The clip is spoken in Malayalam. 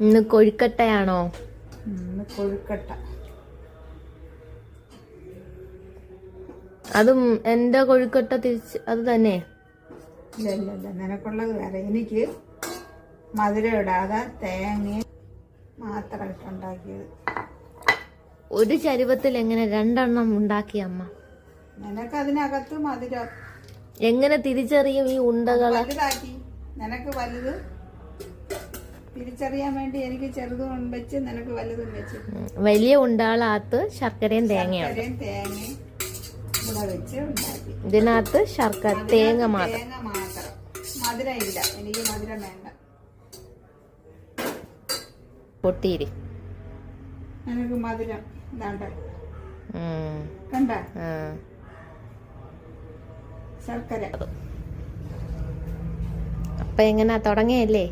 ഇന്ന് കൊഴുക്കട്ടയാണോ? കൊഴുക്കട്ട. അതും എന്റെ കൊഴുക്കട്ട തിരിച്ച് അത് തന്നെ? ഇല്ല ഇല്ല ഇല്ല, നിനക്കുള്ളത് വേറെ. എനിക്ക് മധുരം ഇടാതെ തേങ്ങ മാത്രം ഇട്ടുണ്ടാക്കിയത്. ഒരു ചരുവത്തിൽ എങ്ങനെ 2 എണ്ണം ഉണ്ടാക്കി അമ്മ? നിനക്ക് അതിനകത്ത് മധുരം എങ്ങനെ തിരിച്ചറിയും ഈ ഉണ്ടകളെ? വലുതാക്കി. നിനക്ക് വലുത് തിരിച്ചറിയാൻ വേണ്ടി എനിക്ക് ചെറുതും വെച്ച് നിനക്ക് വലുതും വെച്ച്. വലിയ ഉണ്ടകളകത്ത് ശർക്കരയും തേങ്ങയാണ്. തേങ്ങയും ഇവിടെ വെച്ച് ഉണ്ടാക്കി. ഇതിനകത്ത് ശർക്കര തേങ്ങ മാത്രം. മധുരം ഇല്ല, എനിക്ക് മധുരം വേണ്ട. പൊട്ടിയിരി എനിക്ക് മധുരം ഇതാണ്ട കണ്ട ശർക്കര. അപ്പൊ എങ്ങനാ തുടങ്ങിയല്ലേ?